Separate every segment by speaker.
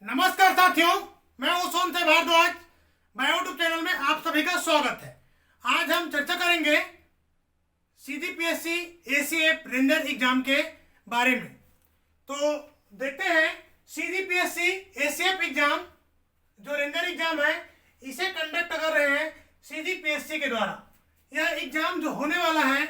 Speaker 1: नमस्कार साथियों, मैं हूं सोम से भारद्वाज। मेरे यूट्यूब चैनल में आप सभी का स्वागत है। आज हम चर्चा करेंगे सीजीपीएससी एसीएफ रेंजर एग्जाम के बारे में। तो देखते हैं, सीजीपीएससी एसीएफ एग्जाम जो रेंजर एग्जाम है इसे कंडक्ट कर रहे हैं सीजीपीएससी के द्वारा। यह एग्जाम जो होने वाला है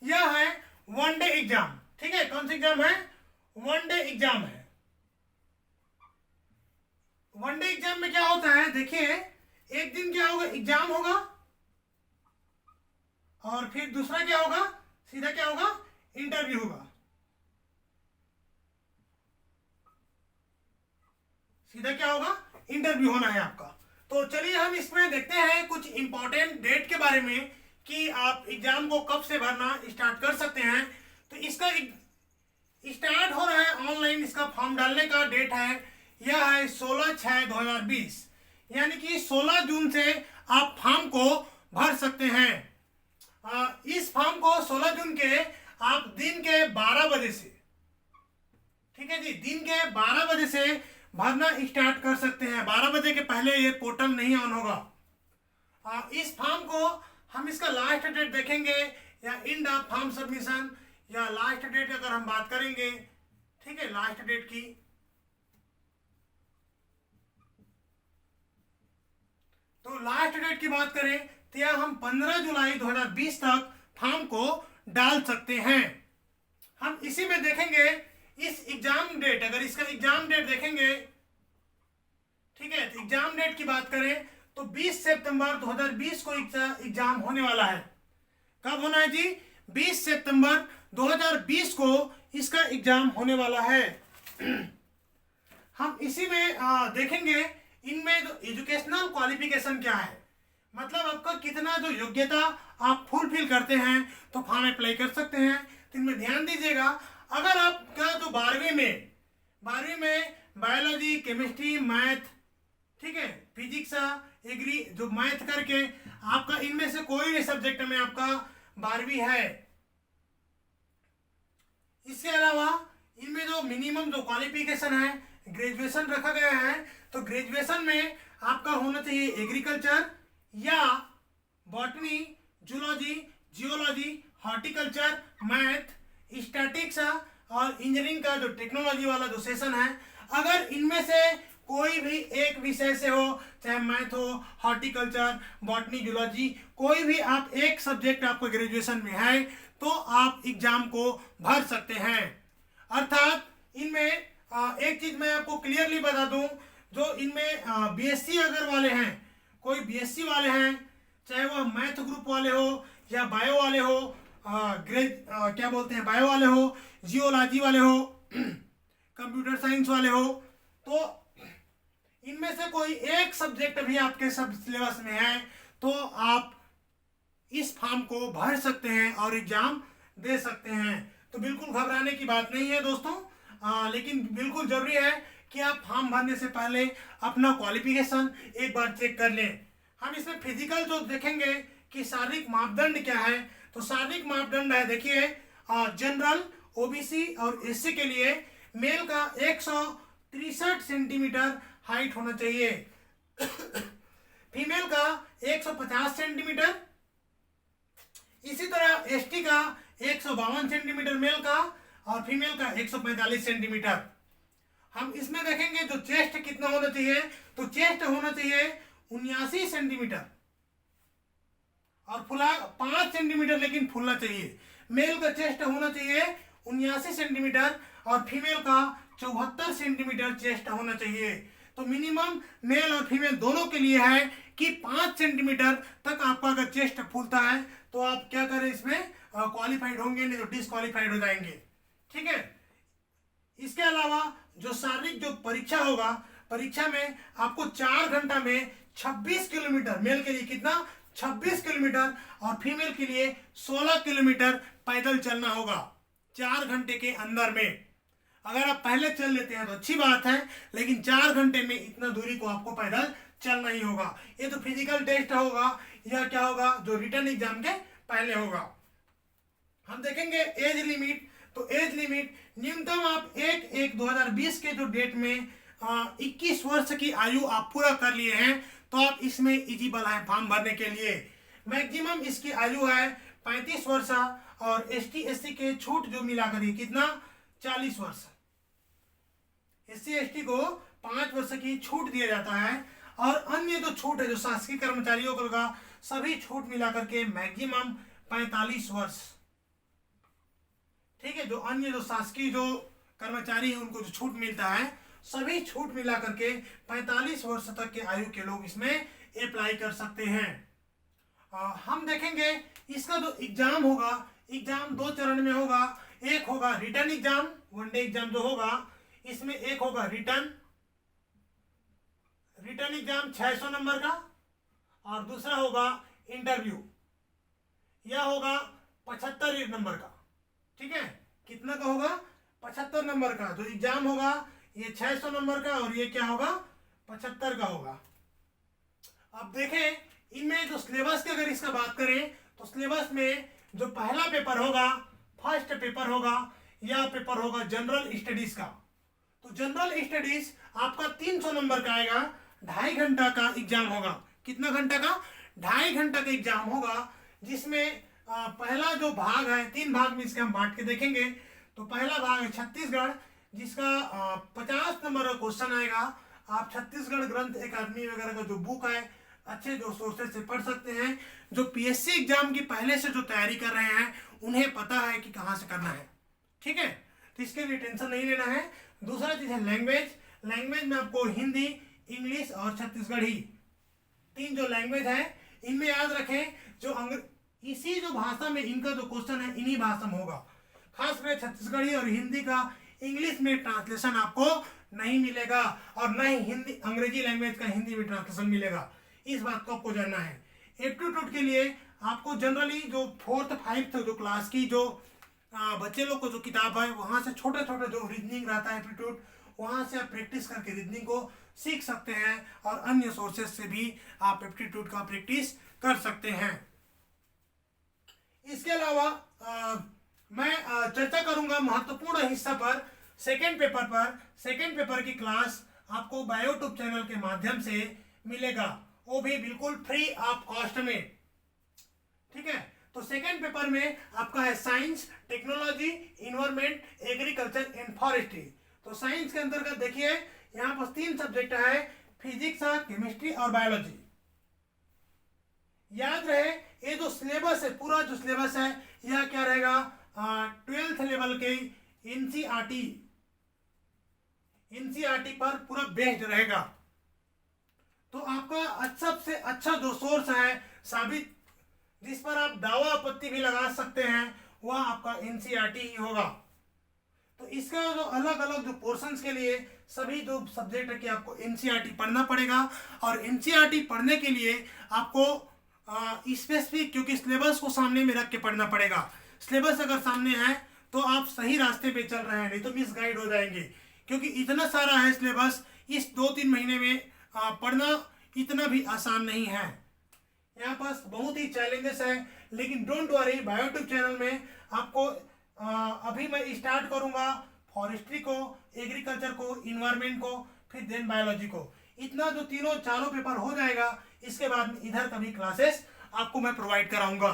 Speaker 1: यह है वनडे एग्जाम। ठीक है, कौन सा एग्जाम है? वनडे एग्जाम है। वनडे एग्जाम में क्या होता है, देखिए, एक दिन क्या होगा, एग्जाम होगा और फिर दूसरा क्या होगा, सीधा क्या होगा, इंटरव्यू होगा। सीधा क्या होगा, इंटरव्यू होना है आपका। तो चलिए हम इसमें देखते हैं कुछ इंपॉर्टेंट डेट के बारे में कि आप एग्जाम को कब से भरना स्टार्ट कर सकते हैं। तो इसका स्टार्ट हो रहा है ऑनलाइन, इसका फॉर्म डालने का डेट है, यह है 16/6/2020, यानी कि 16 जून से आप फॉर्म को भर सकते हैं। इस फॉर्म को 16 जून के आप दिन के 12 बजे से, ठीक है जी, दिन के 12 बजे से भरना स्टार्ट कर सकते हैं। 12 बजे के पहले ये पोर्टल नहीं ऑन होगा। इस फॉर्म को हम इसका लास्ट डेट देखेंगे या एंड ऑफ फॉर्म सबमिशन, या लास्ट डेट अगर हम बात करेंगे, ठीक है, लास्ट डेट की, तो लास्ट डेट की बात करें तो यह हम 15 जुलाई 2020 तक फॉर्म को डाल सकते हैं। हम इसी में देखेंगे इस एग्जाम डेट, अगर इसका एग्जाम डेट देखेंगे, ठीक है, तो एग्जाम डेट की बात करें तो 20 सितंबर 2020 को एग्जाम होने वाला है। कब होना है जी? 20 सितंबर 2020 को इसका एग्जाम होने वाला है। हम इसी में देखेंगे इनमें जो एजुकेशनल क्वालिफिकेशन क्या है, मतलब आपका कितना जो योग्यता आप फुलफिल करते हैं तो फॉर्म अप्लाई कर सकते हैं। तो इनमें ध्यान दीजिएगा, अगर आपका जो 12वीं में बायोलॉजी, केमिस्ट्री, मैथ, ठीक है, फिजिक्स, एग्री, जो मैथ करके आपका इनमें से कोई भी सब्जेक्ट में आपका 12वीं है। इसके अलावा इनमें जो मिनिमम जो क्वालिफिकेशन है ग्रेजुएशन रखा गया है। तो ग्रेजुएशन में आपका होना चाहिए एग्रीकल्चर या botany, zoology, geology, horticulture, math, statics और इंजीनियरिंग का जो टेक्नोलॉजी वाला जो सेशन है, अगर इनमें से कोई भी एक विषय से हो, चाहे मैथ हो, हॉर्टिकल्चर, बॉटनी, जूलॉजी, कोई भी आप एक सब्जेक्ट आपको ग्रेजुएशन में है तो आप एग्जाम को भर सकते हैं। अर्थात इनमें एक चीज मैं आपको क्लियरली बता दूं, जो इनमें बीएससी अगर वाले हैं, कोई बीएससी वाले हैं, चाहे वह मैथ ग्रुप वाले हो या बायो वाले हो, क्या बोलते हैं, बायो वाले हो, जियोलॉजी वाले हो, कंप्यूटर साइंस वाले हो, तो इनमें से कोई एक सब्जेक्ट भी आपके सब सिलेबस में है तो आप इस फॉर्म को भर सकते हैं और एग्जाम दे सकते हैं। तो बिल्कुल घबराने की बात नहीं है दोस्तों, लेकिन बिल्कुल जरूरी है कि आप फॉर्म भरने से पहले अपना क्वालिफिकेशन एक बार चेक कर लें। हम इसमें फिजिकल जो देखेंगे कि शारीरिक मापदंड क्या है, तो शारीरिक मापदंड है, देखिए, जनरल, ओबीसी और एससी के लिए मेल का 163 सेंटीमीटर हाइट होना चाहिए, फीमेल का 150 सेंटीमीटर, इसी तरह एसटी का 152 सेंटीमीटर मेल का और फीमेल का 145 सेंटीमीटर। हम इसमें देखेंगे जो चेस्ट कितना होना चाहिए, तो चेस्ट होना चाहिए 79 सेंटीमीटर और फुला 5 सेंटीमीटर, लेकिन फूलना चाहिए। मेल का चेस्ट होना चाहिए 79 सेंटीमीटर और फीमेल का 74 सेंटीमीटर चेस्ट होना चाहिए। तो मिनिमम मेल और फीमेल दोनों के लिए है कि 5 सेंटीमीटर तक आपका अगर चेस्ट फूलता है तो आप क्या करें, इसमें क्वालिफाइड होंगे, नहीं तो डिसक्वालिफाइड हो जाएंगे। ठीक है, इसके अलावा जो शारीरिक जो परीक्षा होगा, परीक्षा में आपको 4 घंटा में 26 किलोमीटर, मेल के लिए कितना, 26 किलोमीटर और फीमेल के लिए 16 किलोमीटर पैदल चलना होगा 4 घंटे के अंदर में। अगर आप पहले चल लेते हैं तो अच्छी बात है, लेकिन 4 घंटे में इतना दूरी को आपको पैदल चलना ही होगा। ये तो फिजिकल टेस्ट होगा या क्या होगा, जो रिटन एग्जाम के पहले होगा। हम देखेंगे एज लिमिट, तो एज लिमिट न्यूनतम आप 1/1/2020 के जो डेट में 21 वर्ष की आयु आप पूरा कर लिए हैं तो आप इसमें एलिजिबल हैं फॉर्म भरने के लिए। मैक्सिमम इसकी आयु है 35 वर्ष और ST SC के छूट जो मिला करिए कितना 40 वर्ष। SC ST को 5 वर्ष की छूट दिया जाता है और अन्य जो छूट है जो शासकीय कर्मचारियों को का सभी छूट मिला करके मैक्सिमम 45 वर्ष। ठीक है, जो अन्य जो शासकीय जो कर्मचारी है उनको जो छूट मिलता है सभी छूट मिला करके 45 वर्ष तक के आयु के लोग इसमें अप्लाई कर सकते हैं। हम देखेंगे इसका जो एग्जाम होगा, एग्जाम 2 चरण में होगा। एक होगा रिटर्न एग्जाम, 1 डे एग्जाम जो होगा इसमें एक होगा रिटर्न एग्जाम 600 नंबर का और दूसरा होगा इंटरव्यू, यह होगा 75 नंबर का। ठीक है, कितना का होगा 75 नंबर का। जो एग्जाम होगा ये 600 नंबर का और ये क्या होगा 75 का होगा। अब देखें इनमें जो सिलेबस की अगर इसका बात करें तो सिलेबस में जो पहला पेपर होगा, फर्स्ट पेपर होगा, यह पेपर होगा जनरल स्टडीज का। तो जनरल स्टडीज आपका 300 नंबर का आएगा, 2.5 घंटा का एग्जाम होगा। कितना घंटा का 2.5 घंटा का एग्जाम होगा, जिसमें पहला जो भाग है 3 भाग में इसके हम बांट के देखेंगे। तो पहला भाग है छत्तीसगढ़, जिसका 50 नंबर का क्वेश्चन आएगा। आप छत्तीसगढ़ ग्रंथ अकादमी वगैरह का जो बुक है अच्छे जो सोर्सेज से पढ़ सकते हैं। जो PSC एग्जाम की पहले से जो तैयारी कर रहे हैं उन्हें पता है कि कहाँ से करना है। ठीक है, तो इसके लिए टेंशन नहीं लेना है। दूसरा चीज है लैंग्वेज में आपको हिंदी, इंग्लिश और छत्तीसगढ़ी 3 जो लैंग्वेज है इनमें याद रखें जो इसी जो भाषा में इनका जो क्वेश्चन है इन्हीं भाषा में होगा। खासकर छत्तीसगढ़ी और हिंदी का इंग्लिश में ट्रांसलेशन आपको नहीं मिलेगा और न ही हिंदी अंग्रेजी लैंग्वेज का हिंदी में ट्रांसलेशन मिलेगा। इस बात को आपको जानना है। एप्टीट्यूड के लिए आपको जनरली जो 4th 5th जो क्लास की जो बच्चे लोग को जो किताब है वहाँ से छोटे छोटे जो रीजनिंग रहता है एप्टीट्यूड, वहाँ से आप प्रैक्टिस करके रीजनिंग को सीख सकते हैं और अन्य सोर्सेज से भी आप एप्टीट्यूड का प्रैक्टिस कर सकते हैं। इसके अलावा मैं चर्चा करूंगा महत्वपूर्ण हिस्सा पर सेकेंड पेपर की क्लास आपको बायोट्यूब चैनल के माध्यम से मिलेगा, वो भी बिल्कुल फ्री ऑफ कॉस्ट में। ठीक है, तो सेकेंड पेपर में आपका है science, technology, environment, agriculture and forestry. तो साइंस के अंतर्गत देखिए यहाँ पर 3 सब्जेक्ट है, फिजिक्स, केमिस्ट्री और बायोलॉजी। याद रहे ये जो सिलेबस है, पूरा जो सिलेबस है यह क्या रहेगा 12th लेवल के एनसीईआरटी पर पूरा बेस्ड रहेगा। तो आपका सबसे अच्छा जो सोर्स है साबित, जिस पर आप दावा आपत्ति भी लगा सकते हैं, वह आपका एनसीईआरटी ही होगा। तो इसका जो अलग अलग जो पोर्शंस के लिए सभी जो सब्जेक्ट है कि आपको एनसीईआरटी पढ़ना पड़ेगा और एनसीईआरटी पढ़ने के लिए आपको स्पेसिफिक, क्योंकि सिलेबस को सामने में रख के पढ़ना पड़ेगा। सिलेबस अगर सामने है तो आप सही रास्ते पे चल रहे हैं, नहीं तो मिस गाइड हो जाएंगे, क्योंकि इतना सारा है सिलेबस। इस 2-3 महीने में पढ़ना इतना भी आसान नहीं है। यहाँ पास बहुत ही चैलेंजेस है, लेकिन डोंट वरी, बायोट्यूब चैनल में आपको अभी मैं स्टार्ट करूँगा फॉरेस्ट्री को, एग्रीकल्चर को, इन्वायरमेंट को, फिर देन बायोलॉजी को। इतना जो चारों पेपर हो जाएगा, इसके बाद में इधर का भी क्लासेस आपको मैं प्रोवाइड कराऊंगा।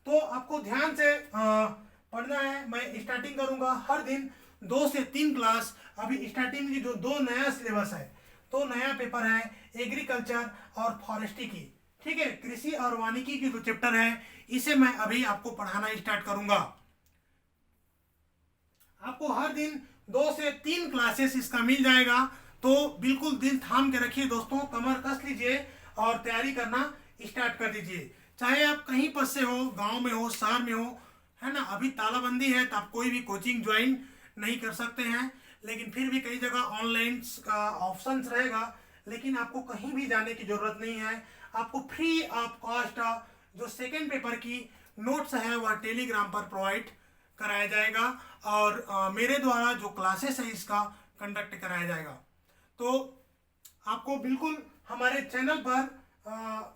Speaker 1: तो आपको ध्यान से पढ़ना है। मैं स्टार्टिंग करूंगा हर दिन 2 से 3 क्लास। अभी स्टार्टिंग की जो 2 नया सिलेबस है, 2 नया पेपर है एग्रीकल्चर और फॉरेस्ट्री की। ठीक है, कृषि और वानिकी की जो चैप्टर है इसे मैं अभी आपको पढ़ाना स्टार्ट करूंगा। आपको हर दिन 2 से 3 क्लासेस इसका मिल जाएगा। तो बिल्कुल दिल थाम के रखिए दोस्तों, कमर कस लीजिए और तैयारी करना स्टार्ट कर दीजिए। चाहे आप कहीं पर से हो, गांव में हो, शहर में हो, है ना। अभी तालाबंदी है तो आप कोई भी कोचिंग ज्वाइन नहीं कर सकते हैं, लेकिन फिर भी कई जगह ऑनलाइन का ऑप्शंस रहेगा। लेकिन आपको कहीं भी जाने की जरूरत नहीं है। आपको फ्री ऑफ कॉस्ट जो सेकेंड पेपर की नोट्स है वह टेलीग्राम पर प्रोवाइड कराया जाएगा और मेरे द्वारा जो क्लासेस है इसका कंडक्ट कराया जाएगा। तो आपको बिल्कुल हमारे चैनल पर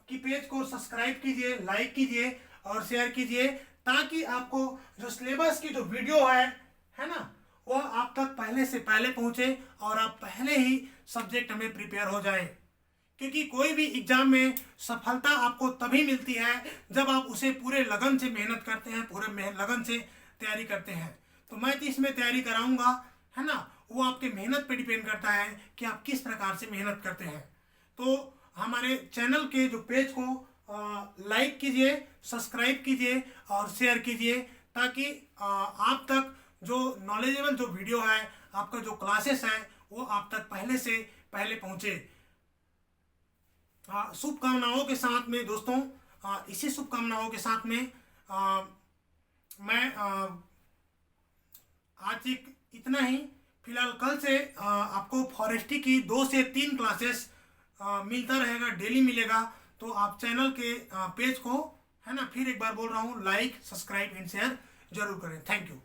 Speaker 1: की पेज को सब्सक्राइब कीजिए, लाइक कीजिए और शेयर कीजिए, ताकि आपको जो सिलेबस की जो वीडियो है ना, वो आप तक पहले से पहले पहुंचे और आप पहले ही सब्जेक्ट में प्रिपेयर हो जाएं। क्योंकि कोई भी एग्जाम में सफलता आपको तभी मिलती है जब आप उसे पूरे लगन से मेहनत करते हैं, पूरे लगन से तैयारी करते हैं। तो मैं तो इसमें तैयारी कराऊंगा, है ना। वो आपके मेहनत पे डिपेंड करता है कि आप किस प्रकार से मेहनत करते हैं। तो हमारे चैनल के जो पेज को लाइक कीजिए, सब्सक्राइब कीजिए और शेयर कीजिए, ताकि आप तक जो नॉलेजेबल जो वीडियो है, आपका जो क्लासेस है, वो आप तक पहले से पहले पहुंचे। शुभकामनाओं के साथ में दोस्तों, इसी शुभकामनाओं के साथ में मैं आज इतना ही। फिलहाल कल से आपको फॉरेस्ट्री की 2 से 3 क्लासेस मिलता रहेगा, डेली मिलेगा। तो आप चैनल के पेज को, है ना, फिर एक बार बोल रहा हूँ, लाइक, सब्सक्राइब एंड शेयर जरूर करें। Thank you.